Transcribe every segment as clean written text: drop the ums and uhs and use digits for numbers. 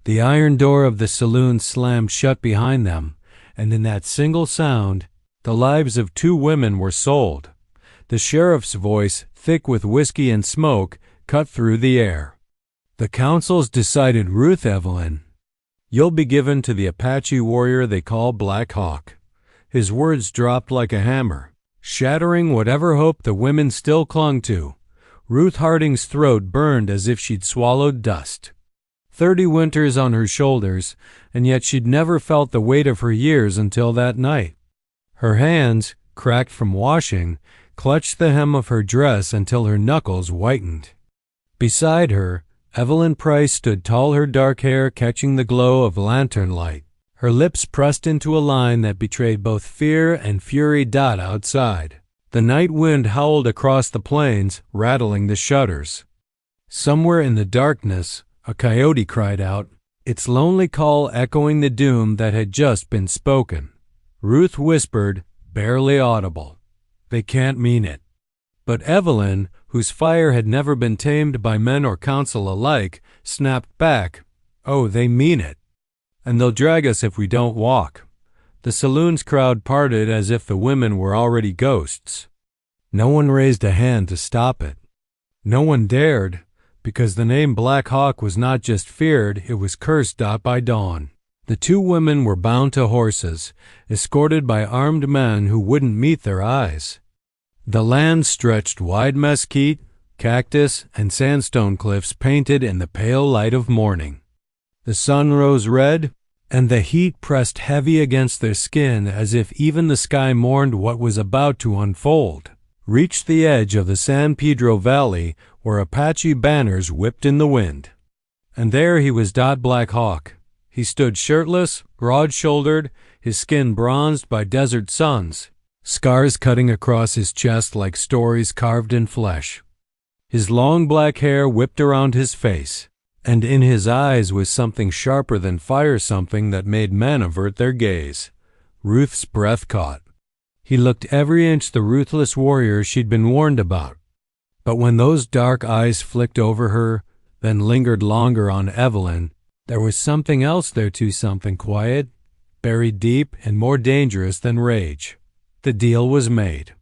The iron door of the saloon slammed shut behind them, and in that single sound, the lives of 2 women were sold. The sheriff's voice, thick with whiskey and smoke, cut through the air. The council's decided, Ruth Evelyn, you'll be given to the Apache warrior they call Black Hawk. His words dropped like a hammer, shattering whatever hope the women still clung to. Ruth Harding's throat burned as if she'd swallowed dust. 30 winters on her shoulders, and yet she'd never felt the weight of her years until that night. Her hands, cracked from washing, clutched the hem of her dress until her knuckles whitened. Beside her, Evelyn Price stood tall, her dark hair catching the glow of lantern light, her lips pressed into a line that betrayed both fear and fury. Outside, the night wind howled across the plains, rattling the shutters. Somewhere in the darkness, a coyote cried out, its lonely call echoing the doom that had just been spoken. Ruth whispered, barely audible, "They can't mean it." But Evelyn, whose fire had never been tamed by men or council alike, snapped back, "Oh, they mean it. And they'll drag us if we don't walk." The saloon's crowd parted as if the women were already ghosts. No one raised a hand to stop it. No one dared, because the name Black Hawk was not just feared, it was cursed. By dawn, the 2 women were bound to horses, escorted by armed men who wouldn't meet their eyes. The land stretched wide, mesquite, cactus, and sandstone cliffs painted in the pale light of morning. The sun rose red, and the heat pressed heavy against their skin as if even the sky mourned what was about to unfold. Reached the edge of the San Pedro Valley, where Apache banners whipped in the wind. And there he was. Black Hawk. He stood shirtless, broad-shouldered, his skin bronzed by desert suns, scars cutting across his chest like stories carved in flesh. His long black hair whipped around his face, and in his eyes was something sharper than fire, something that made men avert their gaze. Ruth's breath caught. He looked every inch the ruthless warrior she'd been warned about. But when those dark eyes flicked over her, then lingered longer on Evelyn, there was something else there too, something quiet, buried deep, and more dangerous than rage. The deal was made.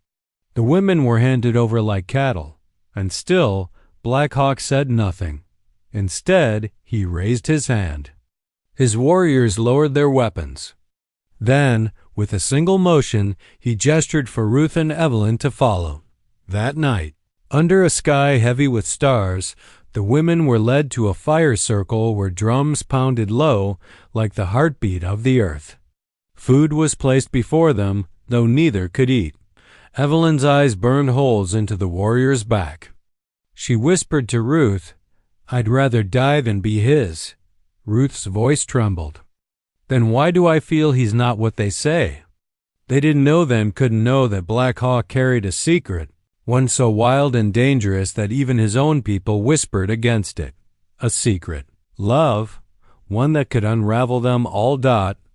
The women were handed over like cattle, and still Black Hawk said nothing. Instead, he raised his hand. His warriors lowered their weapons. Then, with a single motion, he gestured for Ruth and Evelyn to follow. That night, under a sky heavy with stars, the women were led to a fire circle where drums pounded low like the heartbeat of the earth. Food was placed before them, though neither could eat. Evelyn's eyes burned holes into the warrior's back. She whispered to Ruth, "I'd rather die than be his." Ruth's voice trembled. "Then why do I feel he's not what they say?" They didn't know then, couldn't know that Black Hawk carried a secret, one so wild and dangerous that even his own people whispered against it. A secret. Love, one that could unravel them all.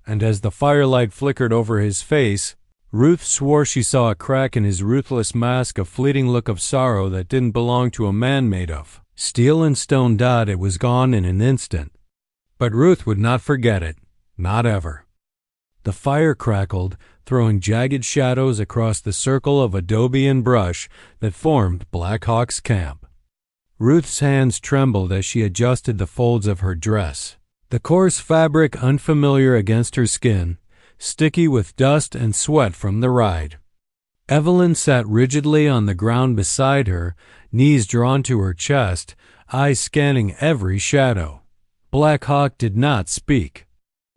And as the firelight flickered over his face, Ruth swore she saw a crack in his ruthless mask, a fleeting look of sorrow that didn't belong to a man made of steel and stone. It was gone in an instant. But Ruth would not forget it. Not ever. The fire crackled, throwing jagged shadows across the circle of adobe and brush that formed Black Hawk's camp. Ruth's hands trembled as she adjusted the folds of her dress, the coarse fabric unfamiliar against her skin, sticky with dust and sweat from the ride. Evelyn sat rigidly on the ground beside her, knees drawn to her chest, eyes scanning every shadow. Black Hawk did not speak.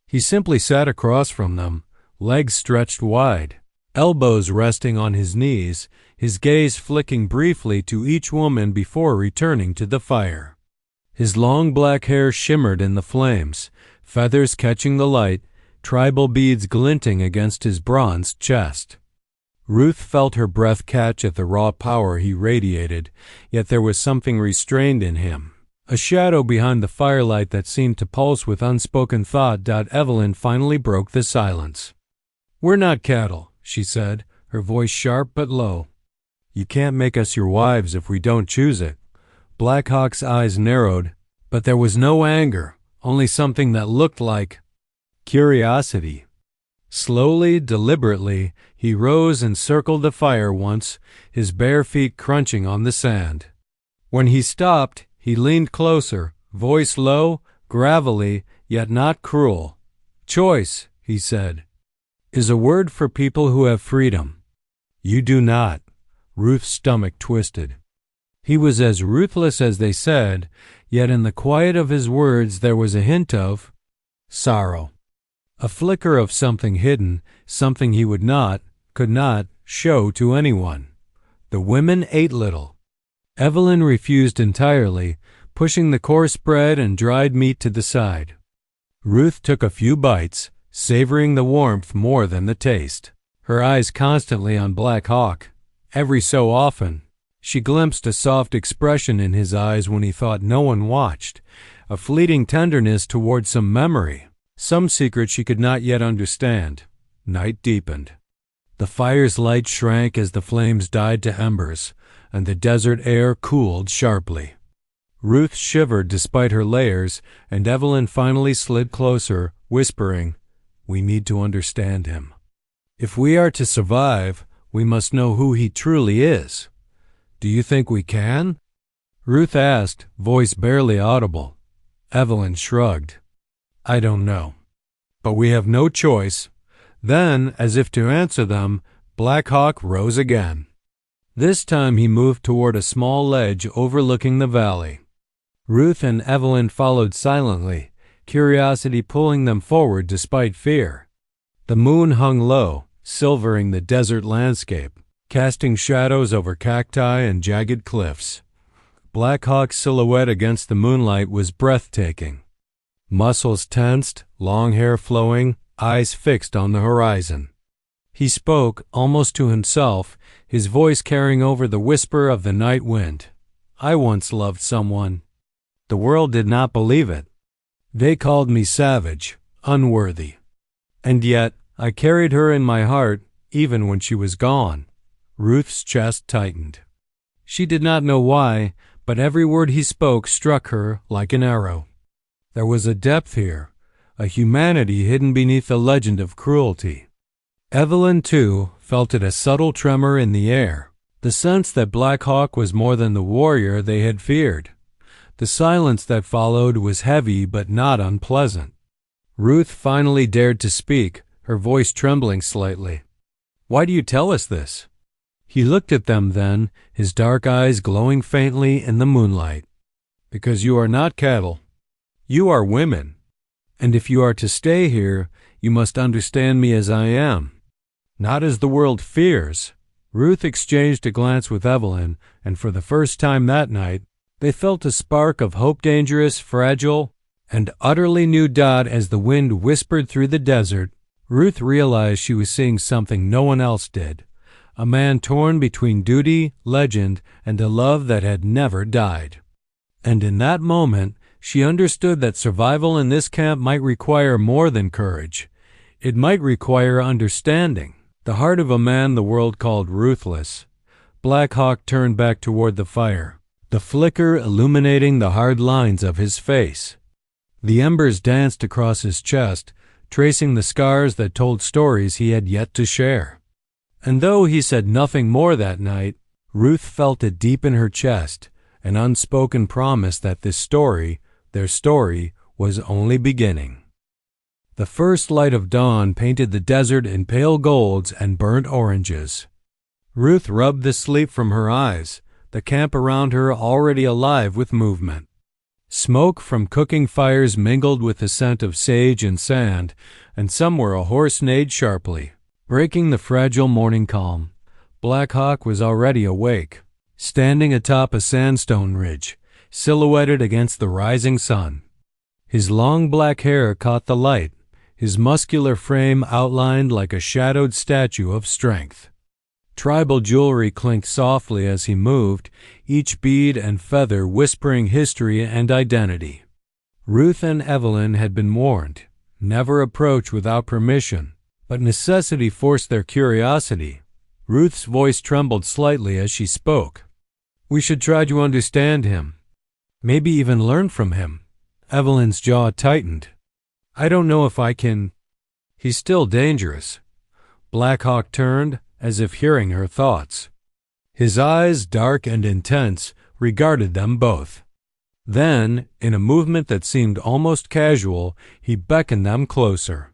He simply sat across from them, legs stretched wide, elbows resting on his knees, his gaze flicking briefly to each woman before returning to the fire. His long black hair shimmered in the flames, feathers catching the light, tribal beads glinting against his bronzed chest. Ruth felt her breath catch at the raw power he radiated, yet there was something restrained in him. A shadow behind the firelight that seemed to pulse with unspoken thought. Evelyn finally broke the silence. "We're not cattle," she said, her voice sharp but low. "You can't make us your wives if we don't choose it." Black Hawk's eyes narrowed, but there was no anger, only something that looked like curiosity. Slowly, deliberately, he rose and circled the fire once, his bare feet crunching on the sand. When he stopped, he leaned closer, voice low, gravelly, yet not cruel. "Choice," he said, "is a word for people who have freedom. You do not." Ruth's stomach twisted. He was as ruthless as they said, yet in the quiet of his words there was a hint of sorrow. A flicker of something hidden, something he would not, could not, show to anyone. The women ate little. Evelyn refused entirely, pushing the coarse bread and dried meat to the side. Ruth took a few bites, savoring the warmth more than the taste, her eyes constantly on Black Hawk. Every so often, she glimpsed a soft expression in his eyes when he thought no one watched, a fleeting tenderness toward some memory, some secret she could not yet understand. Night deepened. The fire's light shrank as the flames died to embers, and the desert air cooled sharply. Ruth shivered despite her layers, and Evelyn finally slid closer, whispering, "We need to understand him. If we are to survive, we must know who he truly is. Do you think we can?" Ruth asked, voice barely audible. Evelyn shrugged. "I don't know. But we have no choice." Then, as if to answer them, Black Hawk rose again. This time he moved toward a small ledge overlooking the valley. Ruth and Evelyn followed silently, curiosity pulling them forward despite fear. The moon hung low, silvering the desert landscape, casting shadows over cacti and jagged cliffs. Black Hawk's silhouette against the moonlight was breathtaking. Muscles tensed, long hair flowing, eyes fixed on the horizon. He spoke, almost to himself, his voice carrying over the whisper of the night wind. "I once loved someone. The world did not believe it. They called me savage, unworthy. And yet I carried her in my heart, even when she was gone." Ruth's chest tightened. She did not know why, but every word he spoke struck her like an arrow. There was a depth here, a humanity hidden beneath the legend of cruelty. Evelyn, too, felt it, a subtle tremor in the air, the sense that Black Hawk was more than the warrior they had feared. The silence that followed was heavy but not unpleasant. Ruth finally dared to speak, her voice trembling slightly. "Why do you tell us this?" He looked at them then, his dark eyes glowing faintly in the moonlight. "Because you are not cattle. You are women. And if you are to stay here, you must understand me as I am. Not as the world fears." Ruth exchanged a glance with Evelyn, and for the first time that night, they felt a spark of hope, dangerous, fragile, and utterly new. As the wind whispered through the desert, Ruth realized she was seeing something no one else did. A man torn between duty, legend, and a love that had never died. And in that moment, she understood that survival in this camp might require more than courage. It might require understanding. The heart of a man the world called ruthless. Black Hawk turned back toward the fire, the flicker illuminating the hard lines of his face. The embers danced across his chest, tracing the scars that told stories he had yet to share. And though he said nothing more that night, Ruth felt it deep in her chest, an unspoken promise that this story, their story, was only beginning. The first light of dawn painted the desert in pale golds and burnt oranges. Ruth rubbed the sleep from her eyes, the camp around her already alive with movement. Smoke from cooking fires mingled with the scent of sage and sand, and somewhere a horse neighed sharply, breaking the fragile morning calm. Black Hawk was already awake, standing atop a sandstone ridge, silhouetted against the rising sun. His long black hair caught the light, his muscular frame outlined like a shadowed statue of strength. Tribal jewelry clinked softly as he moved, each bead and feather whispering history and identity. Ruth and Evelyn had been warned, never approach without permission, but necessity forced their curiosity. Ruth's voice trembled slightly as she spoke. "We should try to understand him, maybe even learn from him. Evelyn's jaw tightened. I don't know if I can. He's still dangerous. Black Hawk turned, as if hearing her thoughts. His eyes, dark and intense, regarded them both. Then, in a movement that seemed almost casual, he beckoned them closer.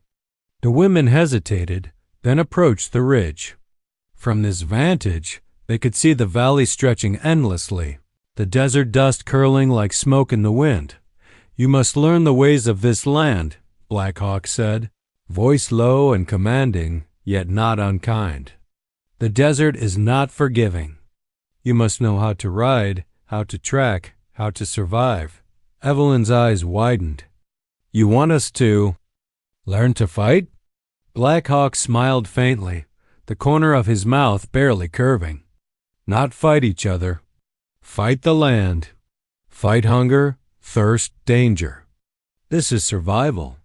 The women hesitated, then approached the ridge. From this vantage, they could see the valley stretching endlessly, the desert dust curling like smoke in the wind. You must learn the ways of this land, Black Hawk said, voice low and commanding, yet not unkind. The desert is not forgiving. You must know how to ride, how to track, how to survive. Evelyn's eyes widened. You want us to learn to fight? Black Hawk smiled faintly, the corner of his mouth barely curving. Not fight each other. Fight the land. Fight hunger, thirst, danger. This is survival.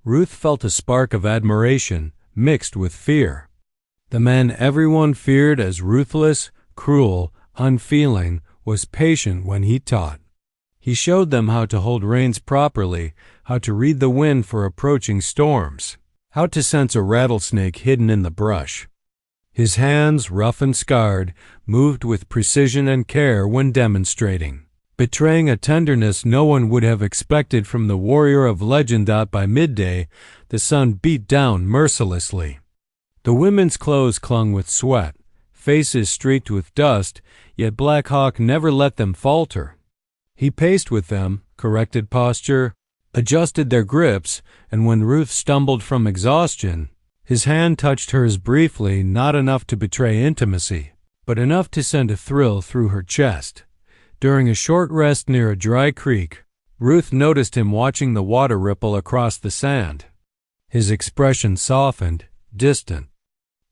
Ruth felt a spark of admiration mixed with fear. The man everyone feared as ruthless, cruel, unfeeling, was patient when he taught. He showed them how to hold reins properly, how to read the wind for approaching storms, how to sense a rattlesnake hidden in the brush. His hands, rough and scarred, moved with precision and care when demonstrating, betraying a tenderness no one would have expected from the warrior of legend. By midday, the sun beat down mercilessly. The women's clothes clung with sweat, faces streaked with dust, yet Black Hawk never let them falter. He paced with them, corrected posture, adjusted their grips, and when Ruth stumbled from exhaustion, his hand touched hers briefly, not enough to betray intimacy, but enough to send a thrill through her chest. During a short rest near a dry creek, Ruth noticed him watching the water ripple across the sand. His expression softened, distant.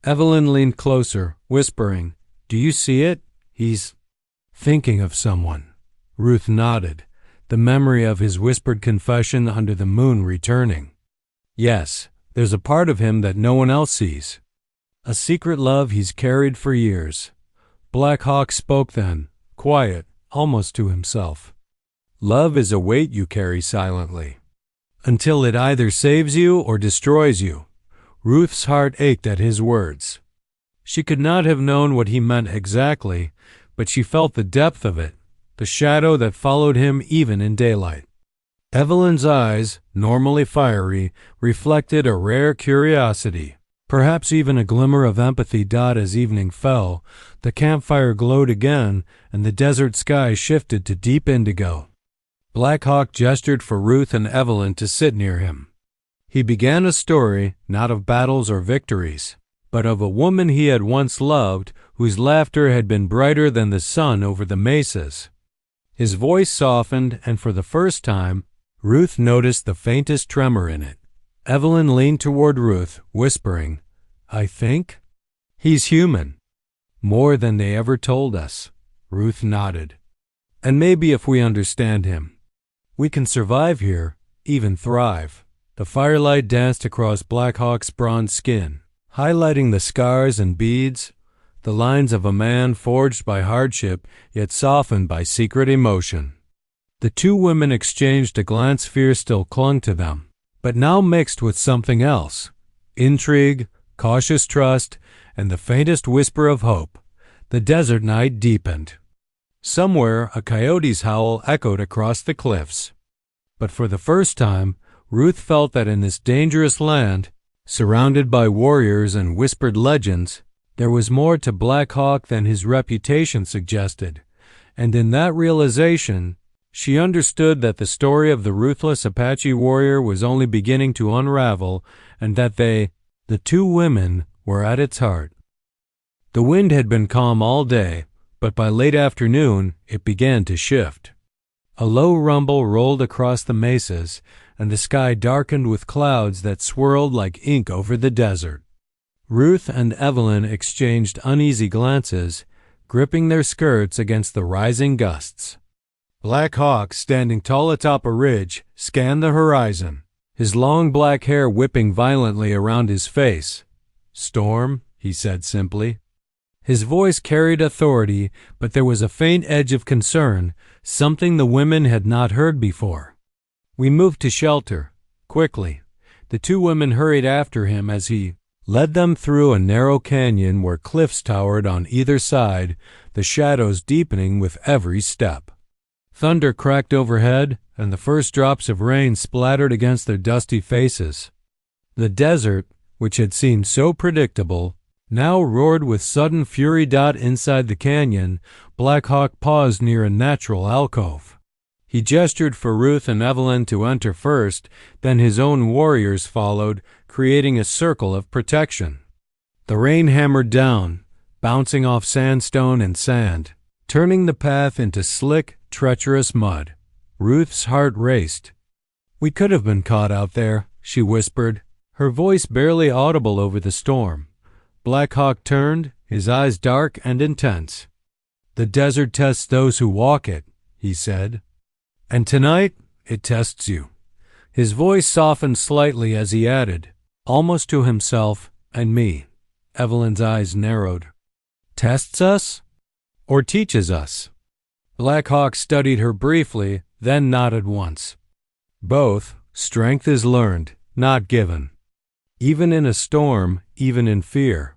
Evelyn leaned closer, whispering, Do you see it? He's thinking of someone. Ruth nodded, the memory of his whispered confession under the moon returning. Yes, there's a part of him that no one else sees. A secret love he's carried for years. Black Hawk spoke then, quiet, almost to himself. Love is a weight you carry silently, until it either saves you or destroys you. Ruth's heart ached at his words. She could not have known what he meant exactly, but she felt the depth of it, the shadow that followed him even in daylight. Evelyn's eyes, normally fiery, reflected a rare curiosity, perhaps even a glimmer of empathy. As evening fell, the campfire glowed again, and the desert sky shifted to deep indigo. Black Hawk gestured for Ruth and Evelyn to sit near him. He began a story, not of battles or victories, but of a woman he had once loved, whose laughter had been brighter than the sun over the mesas. His voice softened, and for the first time, Ruth noticed the faintest tremor in it. Evelyn leaned toward Ruth, whispering, I think he's human. More than they ever told us. Ruth nodded. And maybe if we understand him, we can survive here, even thrive. The firelight danced across Black Hawk's bronze skin, highlighting the scars and beads, the lines of a man forged by hardship yet softened by secret emotion. The two women exchanged a glance. Fear still clung to them, but now mixed with something else, intrigue, cautious trust, and the faintest whisper of hope. The desert night deepened. Somewhere a coyote's howl echoed across the cliffs. But for the first time, Ruth felt that in this dangerous land, surrounded by warriors and whispered legends, there was more to Black Hawk than his reputation suggested, and in that realization, she understood that the story of the ruthless Apache warrior was only beginning to unravel, and that they, the two women, were at its heart. The wind had been calm all day, but by late afternoon it began to shift. A low rumble rolled across the mesas, and the sky darkened with clouds that swirled like ink over the desert. Ruth and Evelyn exchanged uneasy glances, gripping their skirts against the rising gusts. Black Hawk, standing tall atop a ridge, scanned the horizon, his long black hair whipping violently around his face. Storm, he said simply. His voice carried authority, but there was a faint edge of concern, something the women had not heard before. We moved to shelter, quickly. The two women hurried after him as he led them through a narrow canyon where cliffs towered on either side, the shadows deepening with every step. Thunder cracked overhead, and the first drops of rain splattered against their dusty faces. The desert, which had seemed so predictable, now roared with sudden fury. Inside the canyon, Black Hawk paused near a natural alcove. He gestured for Ruth and Evelyn to enter first, then his own warriors followed, creating a circle of protection. The rain hammered down, bouncing off sandstone and sand, turning the path into slick, treacherous mud. Ruth's heart raced. "We could have been caught out there," she whispered, her voice barely audible over the storm. Black Hawk turned, his eyes dark and intense. "The desert tests those who walk it," he said. "And tonight, it tests you." His voice softened slightly as he added, almost to himself, "and me." Evelyn's eyes narrowed. "Tests us? Or teaches us?" Black Hawk studied her briefly, then nodded once. "Both. Strength is learned, not given. Even in a storm, even in fear."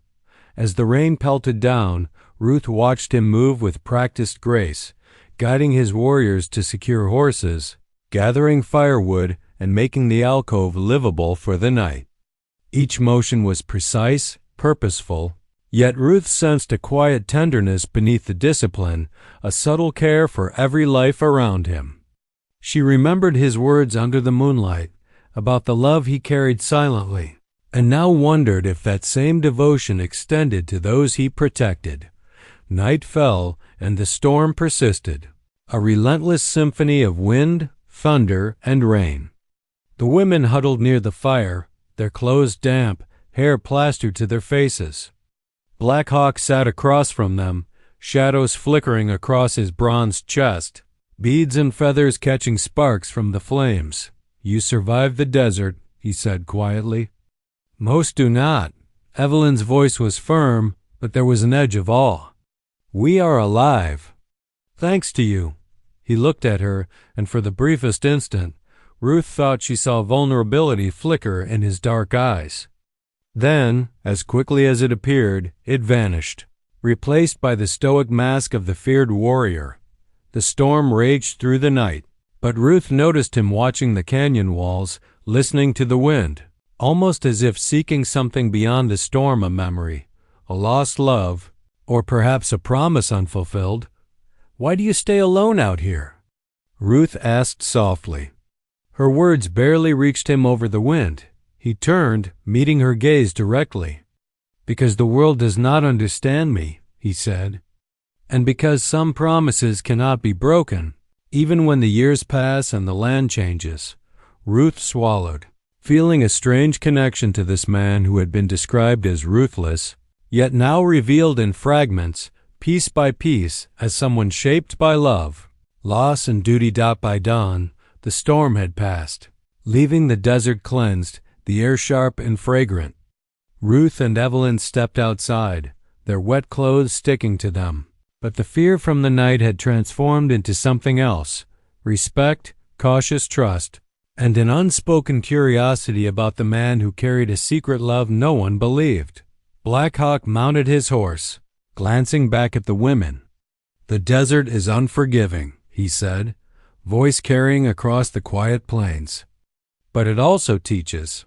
As the rain pelted down, Ruth watched him move with practiced grace, guiding his warriors to secure horses, gathering firewood, and making the alcove livable for the night. Each motion was precise, purposeful, yet Ruth sensed a quiet tenderness beneath the discipline, a subtle care for every life around him. She remembered his words under the moonlight, about the love he carried silently, and now wondered if that same devotion extended to those he protected. Night fell, and the storm persisted, a relentless symphony of wind, thunder, and rain. The women huddled near the fire, their clothes damp, hair plastered to their faces. Black Hawk sat across from them, shadows flickering across his bronzed chest, beads and feathers catching sparks from the flames. "You survived the desert," he said quietly. "Most do not." Evelyn's voice was firm, but there was an edge of awe. "We are alive. Thanks to you." He looked at her, and for the briefest instant, Ruth thought she saw vulnerability flicker in his dark eyes. Then, as quickly as it appeared, it vanished, replaced by the stoic mask of the feared warrior. The storm raged through the night, but Ruth noticed him watching the canyon walls, listening to the wind, almost as if seeking something beyond the storm, a memory, a lost love, or perhaps a promise unfulfilled. "Why do you stay alone out here?" Ruth asked softly. Her words barely reached him over the wind. He turned, meeting her gaze directly. "Because the world does not understand me," he said. "And because some promises cannot be broken, even when the years pass and the land changes." Ruth swallowed, feeling a strange connection to this man who had been described as ruthless, yet now revealed in fragments, piece by piece, as someone shaped by love, loss, and duty. By dawn, the storm had passed, leaving the desert cleansed, the air sharp and fragrant. Ruth and Evelyn stepped outside, their wet clothes sticking to them, but the fear from the night had transformed into something else: respect, cautious trust, and an unspoken curiosity about the man who carried a secret love no one believed. Black Hawk mounted his horse, glancing back at the women. "The desert is unforgiving," he said, voice carrying across the quiet plains. "But it also teaches.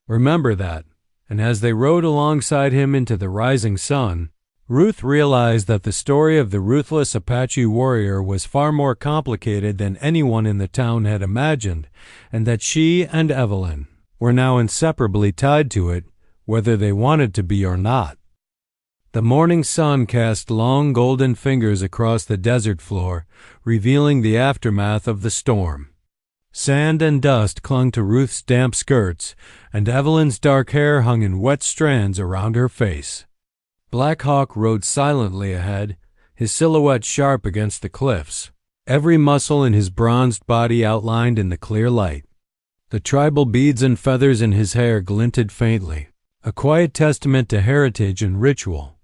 Remember that." And as they rode alongside him into the rising sun, Ruth realized that the story of the ruthless Apache warrior was far more complicated than anyone in the town had imagined, and that she and Evelyn were now inseparably tied to it, whether they wanted to be or not. The morning sun cast long golden fingers across the desert floor, revealing the aftermath of the storm. Sand and dust clung to Ruth's damp skirts, and Evelyn's dark hair hung in wet strands around her face. Black Hawk rode silently ahead, his silhouette sharp against the cliffs, every muscle in his bronzed body outlined in the clear light. The tribal beads and feathers in his hair glinted faintly, a quiet testament to heritage and ritual.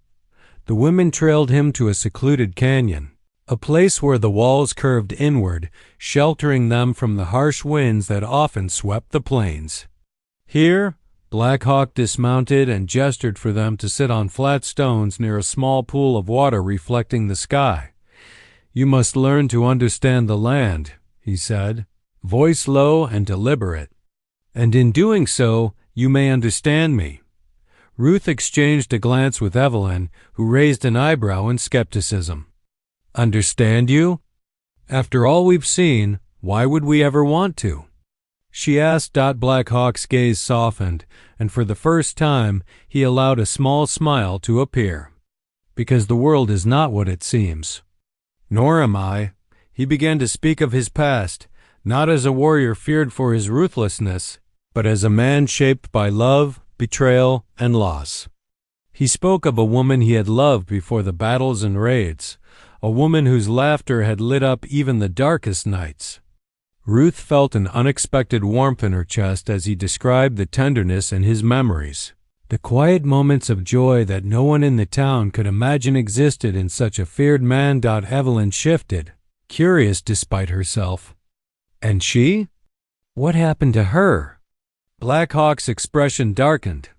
The women trailed him to a secluded canyon, a place where the walls curved inward, sheltering them from the harsh winds that often swept the plains. Here, Black Hawk dismounted and gestured for them to sit on flat stones near a small pool of water reflecting the sky. "You must learn to understand the land," he said, voice low and deliberate. "And in doing so, you may understand me." Ruth exchanged a glance with Evelyn, who raised an eyebrow in skepticism. "Understand you? After all we've seen, why would we ever want to?" she asked. Black Hawk's gaze softened, and for the first time he allowed a small smile to appear. "Because the world is not what it seems." "Nor am I." He began to speak of his past, not as a warrior feared for his ruthlessness, but as a man shaped by love, betrayal, and loss. He spoke of a woman he had loved before the battles and raids, a woman whose laughter had lit up even the darkest nights. Ruth felt an unexpected warmth in her chest as he described the tenderness in his memories, the quiet moments of joy that no one in the town could imagine existed in such a feared man. Evelyn shifted, curious despite herself. "And she? What happened to her?" Black Hawk's expression darkened.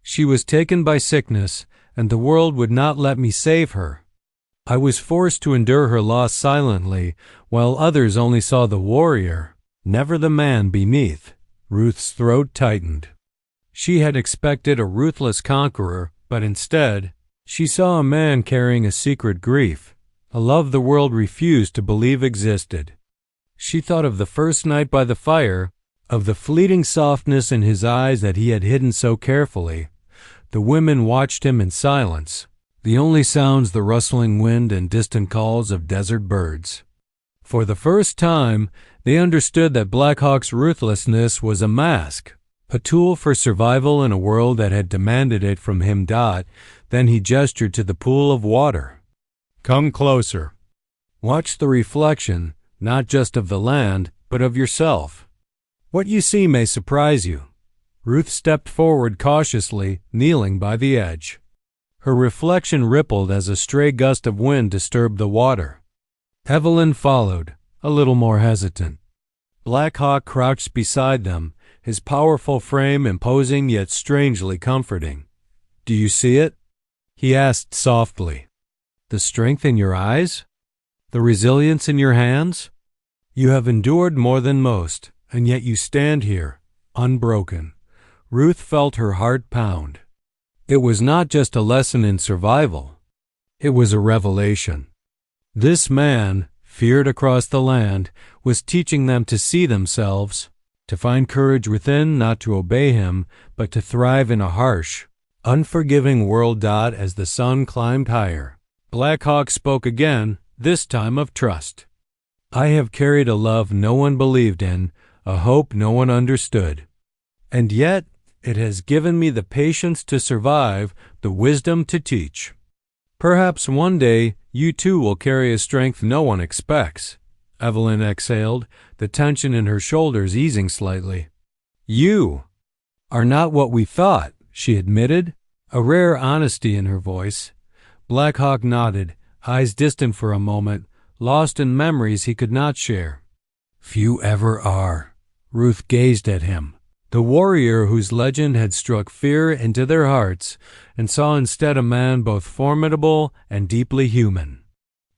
"She was taken by sickness, and the world would not let me save her. I was forced to endure her loss silently, while others only saw the warrior, never the man beneath." Ruth's throat tightened. She had expected a ruthless conqueror, but instead, she saw a man carrying a secret grief, a love the world refused to believe existed. She thought of the first night by the fire, of the fleeting softness in his eyes that he had hidden so carefully. The women watched him in silence, the only sounds the rustling wind and distant calls of desert birds. For the first time, they understood that Black Hawk's ruthlessness was a mask, a tool for survival in a world that had demanded it from him. Then he gestured to the pool of water. "Come closer. Watch the reflection, not just of the land, but of yourself. What you see may surprise you." Ruth stepped forward cautiously, kneeling by the edge. Her reflection rippled as a stray gust of wind disturbed the water. Evelyn followed, a little more hesitant. Black Hawk crouched beside them, his powerful frame imposing yet strangely comforting. "Do you see it?" he asked softly. "The strength in your eyes? The resilience in your hands? You have endured more than most, and yet you stand here, unbroken." Ruth felt her heart pound. It was not just a lesson in survival. It was a revelation. This man, feared across the land, was teaching them to see themselves, to find courage within, not to obey him, but to thrive in a harsh, unforgiving world. As the sun climbed higher, Black Hawk spoke again, this time of trust. "I have carried a love no one believed in, a hope no one understood. And yet, it has given me the patience to survive, the wisdom to teach. Perhaps one day you too will carry a strength no one expects." Evelyn exhaled, the tension in her shoulders easing slightly. "You are not what we thought," she admitted, a rare honesty in her voice. Black Hawk nodded, eyes distant for a moment, lost in memories he could not share. "Few ever are." Ruth gazed at him, the warrior whose legend had struck fear into their hearts, and saw instead a man both formidable and deeply human.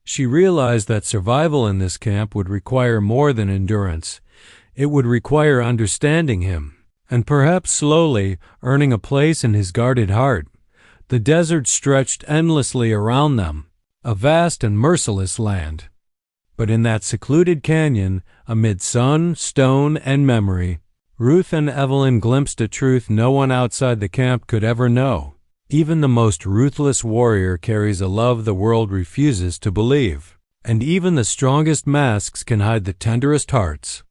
She realized that survival in this camp would require more than endurance. It would require understanding him, and perhaps slowly earning a place in his guarded heart. The desert stretched endlessly around them, a vast and merciless land. But in that secluded canyon, amid sun, stone, and memory, Ruth and Evelyn glimpsed a truth no one outside the camp could ever know. Even the most ruthless warrior carries a love the world refuses to believe, and even the strongest masks can hide the tenderest hearts.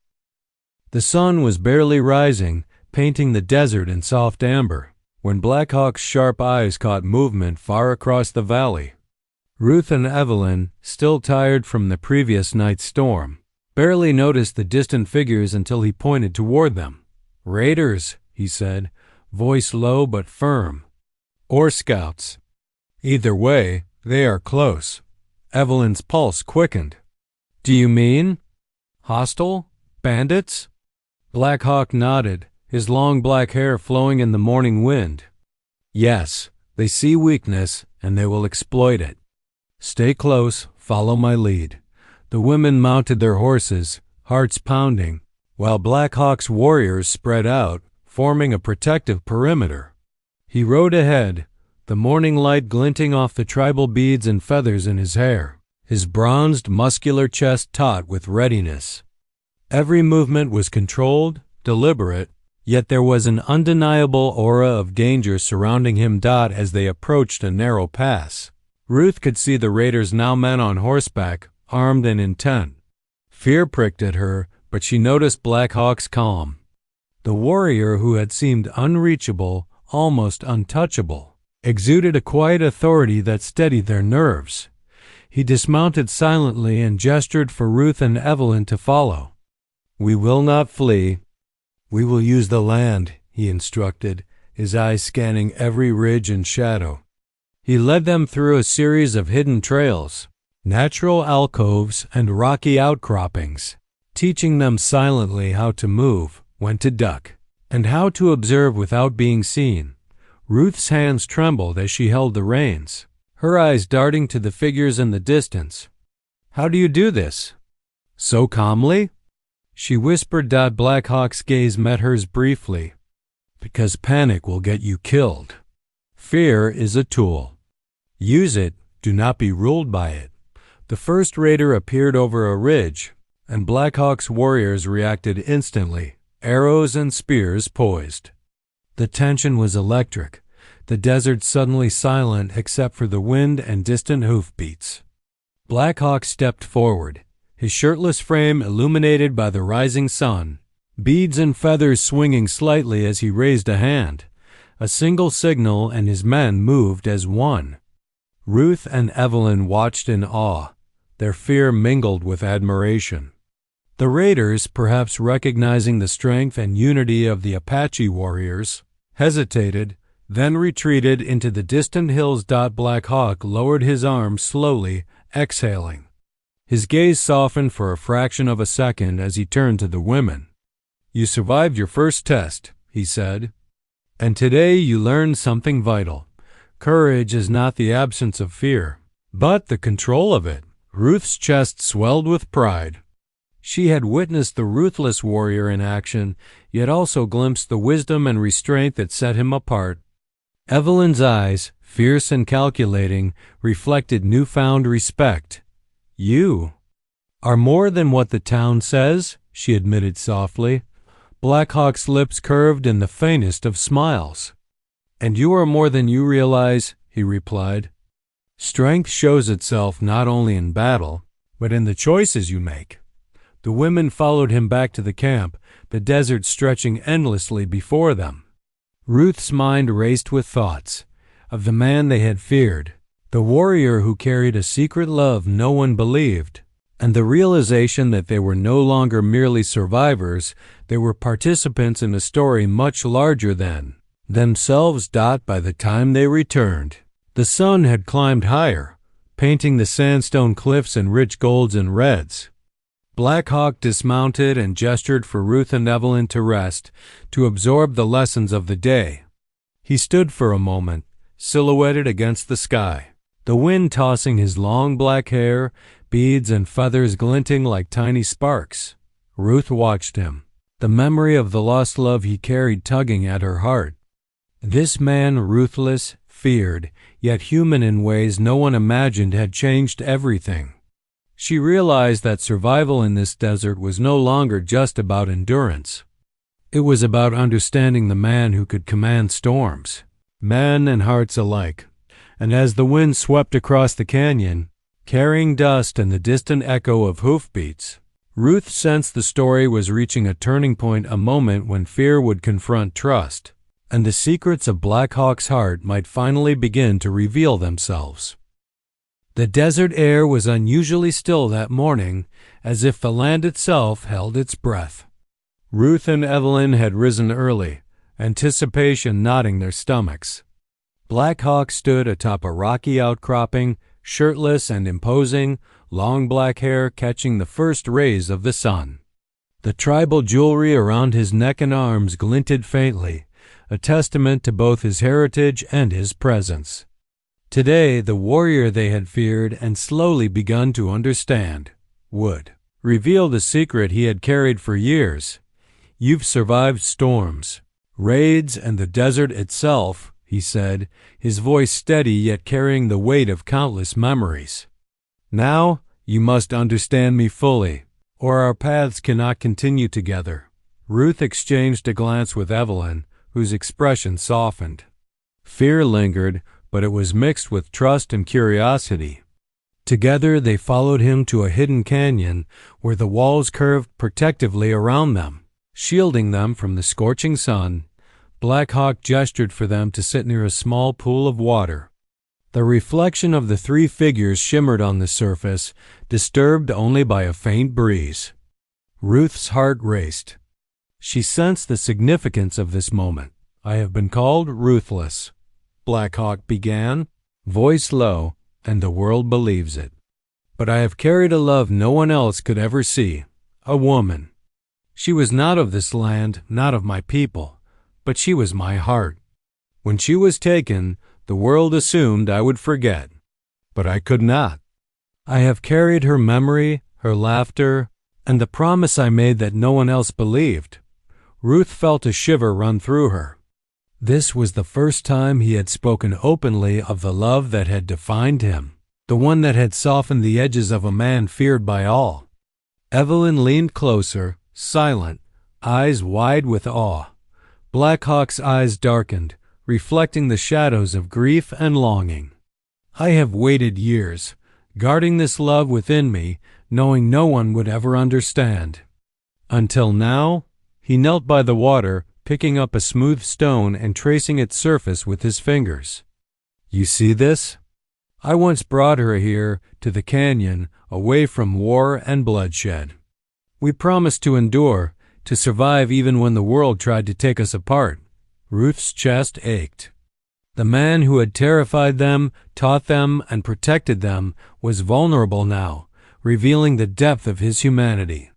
The sun was barely rising, painting the desert in soft amber, when Black Hawk's sharp eyes caught movement far across the valley. Ruth and Evelyn, still tired from the previous night's storm, barely noticed the distant figures until he pointed toward them. "Raiders," he said, voice low but firm. "Or scouts. Either way, they are close." Evelyn's pulse quickened. "Do you mean hostile? Bandits?" Black Hawk nodded, his long black hair flowing in the morning wind. "Yes, they see weakness, and they will exploit it. Stay close, follow my lead." The women mounted their horses, hearts pounding, while Black Hawk's warriors spread out, forming a protective perimeter. He rode ahead, the morning light glinting off the tribal beads and feathers in his hair, his bronzed, muscular chest taut with readiness. Every movement was controlled, deliberate, yet there was an undeniable aura of danger surrounding him. As they approached a narrow pass, Ruth could see the raiders, now men on horseback, armed and intent. Fear pricked at her, but she noticed Black Hawk's calm. The warrior who had seemed unreachable, almost untouchable, exuded a quiet authority that steadied their nerves. He dismounted silently and gestured for Ruth and Evelyn to follow. "We will not flee. We will use the land," he instructed, his eyes scanning every ridge and shadow. He led them through a series of hidden trails, natural alcoves and rocky outcroppings, teaching them silently how to move, when to duck, and how to observe without being seen. Ruth's hands trembled as she held the reins, her eyes darting to the figures in the distance. "How do you do this? So calmly?" she whispered. Black Hawk's gaze met hers briefly. "Because panic will get you killed. Fear is a tool. Use it, do not be ruled by it." The first raider appeared over a ridge, and Black Hawk's warriors reacted instantly, arrows and spears poised. The tension was electric, the desert suddenly silent except for the wind and distant hoofbeats. Black Hawk stepped forward, his shirtless frame illuminated by the rising sun, beads and feathers swinging slightly as he raised a hand. A single signal, and his men moved as one. Ruth and Evelyn watched in awe, their fear mingled with admiration. The raiders, perhaps recognizing the strength and unity of the Apache warriors, hesitated, then retreated into the distant hills. Black Hawk lowered his arms slowly, exhaling. His gaze softened for a fraction of a second as he turned to the women. "You survived your first test," he said. "And today you learned something vital. Courage is not the absence of fear, but the control of it." Ruth's chest swelled with pride. She had witnessed the ruthless warrior in action, yet also glimpsed the wisdom and restraint that set him apart. Evelyn's eyes, fierce and calculating, reflected newfound respect. "You are more than what the town says," she admitted softly. Black Hawk's lips curved in the faintest of smiles. "And you are more than you realize," he replied. "Strength shows itself not only in battle, but in the choices you make." The women followed him back to the camp, the desert stretching endlessly before them. Ruth's mind raced with thoughts of the man they had feared, the warrior who carried a secret love no one believed, and the realization that they were no longer merely survivors, they were participants in a story much larger than themselves. By the time they returned, the sun had climbed higher, painting the sandstone cliffs in rich golds and reds. Black Hawk dismounted and gestured for Ruth and Evelyn to rest, to absorb the lessons of the day. He stood for a moment, silhouetted against the sky, the wind tossing his long black hair, beads and feathers glinting like tiny sparks. Ruth watched him, the memory of the lost love he carried tugging at her heart. This man, ruthless, feared, yet human in ways no one imagined, had changed everything. She realized that survival in this desert was no longer just about endurance. It was about understanding the man who could command storms, men and hearts alike. And as the wind swept across the canyon, carrying dust and the distant echo of hoofbeats, Ruth sensed the story was reaching a turning point, a moment when fear would confront trust, and the secrets of Black Hawk's heart might finally begin to reveal themselves. The desert air was unusually still that morning, as if the land itself held its breath. Ruth and Evelyn had risen early, anticipation knotting their stomachs. Black Hawk stood atop a rocky outcropping, shirtless and imposing, long black hair catching the first rays of the sun. The tribal jewelry around his neck and arms glinted faintly, a testament to both his heritage and his presence. Today, the warrior they had feared and slowly begun to understand would reveal the secret he had carried for years. "You've survived storms, raids, and the desert itself," he said, his voice steady yet carrying the weight of countless memories. "Now you must understand me fully, or our paths cannot continue together." Ruth exchanged a glance with Evelyn, whose expression softened. Fear lingered, but it was mixed with trust and curiosity. Together they followed him to a hidden canyon where the walls curved protectively around them, shielding them from the scorching sun. Black Hawk gestured for them to sit near a small pool of water. The reflection of the three figures shimmered on the surface, disturbed only by a faint breeze. Ruth's heart raced. She sensed the significance of this moment. "I have been called Ruthless," Black Hawk began, voice low, "and the world believes it. But I have carried a love no one else could ever see, a woman. She was not of this land, not of my people, but she was my heart. When she was taken, the world assumed I would forget, but I could not. I have carried her memory, her laughter, and the promise I made that no one else believed." Ruth felt a shiver run through her. This was the first time he had spoken openly of the love that had defined him, the one that had softened the edges of a man feared by all. Evelyn leaned closer, silent, eyes wide with awe. Black Hawk's eyes darkened, reflecting the shadows of grief and longing. "I have waited years, guarding this love within me, knowing no one would ever understand. Until now," he knelt by the water, picking up a smooth stone and tracing its surface with his fingers. "You see this? I once brought her here to the canyon, away from war and bloodshed. We promised to endure, to survive even when the world tried to take us apart." Ruth's chest ached. The man who had terrified them, taught them, and protected them was vulnerable now, revealing the depth of his humanity.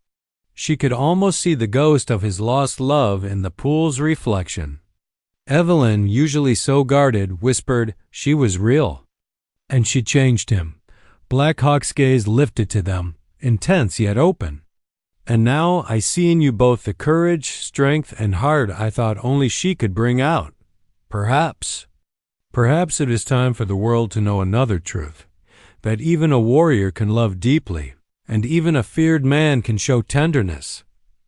She could almost see the ghost of his lost love in the pool's reflection. Evelyn, usually so guarded, whispered she was real. And she changed him. Black Hawk's gaze lifted to them, intense yet open. "And now I see in you both the courage, strength, and heart I thought only she could bring out. Perhaps it is time for the world to know another truth, that even a warrior can love deeply, and even a feared man can show tenderness."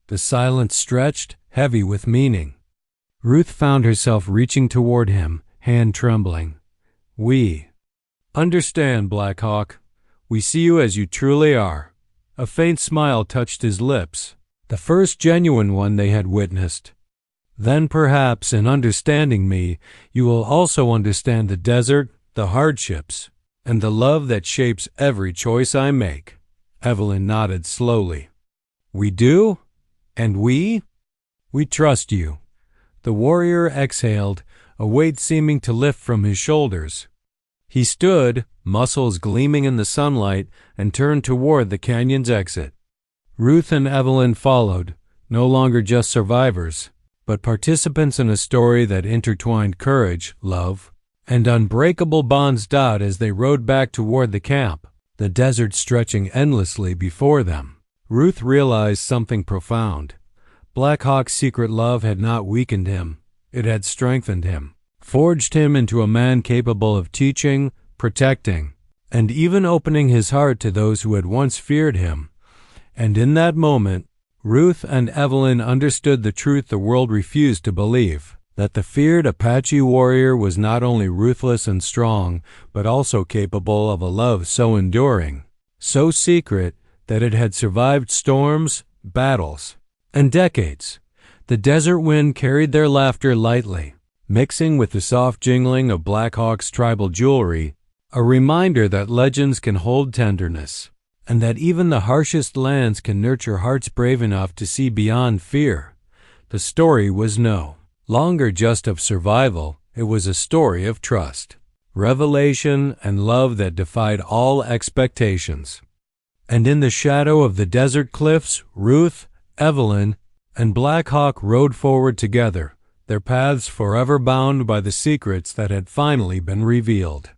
The silence stretched, heavy with meaning. Ruth found herself reaching toward him, hand trembling. "We understand, Black Hawk. We see you as you truly are." A faint smile touched his lips, the first genuine one they had witnessed. "Then perhaps, in understanding me, you will also understand the desert, the hardships, and the love that shapes every choice I make." Evelyn nodded slowly. "We do? And we? We trust you." The warrior exhaled, a weight seeming to lift from his shoulders. He stood, muscles gleaming in the sunlight, and turned toward the canyon's exit. Ruth and Evelyn followed, no longer just survivors, but participants in a story that intertwined courage, love, and unbreakable bonds. As they rode back toward the camp, the desert stretching endlessly before them, Ruth realized something profound. Black Hawk's secret love had not weakened him, it had strengthened him, forged him into a man capable of teaching, protecting, and even opening his heart to those who had once feared him. And in that moment, Ruth and Evelyn understood the truth the world refused to believe, that the feared Apache warrior was not only ruthless and strong, but also capable of a love so enduring, so secret, that it had survived storms, battles, and decades. The desert wind carried their laughter lightly, mixing with the soft jingling of Black Hawk's tribal jewelry, a reminder that legends can hold tenderness, and that even the harshest lands can nurture hearts brave enough to see beyond fear. The story was no longer just of survival, it was a story of trust. revelation, and love that defied all expectations. And in the shadow of the desert cliffs, Ruth, Evelyn, and Black Hawk rode forward together, their paths forever bound by the secrets that had finally been revealed.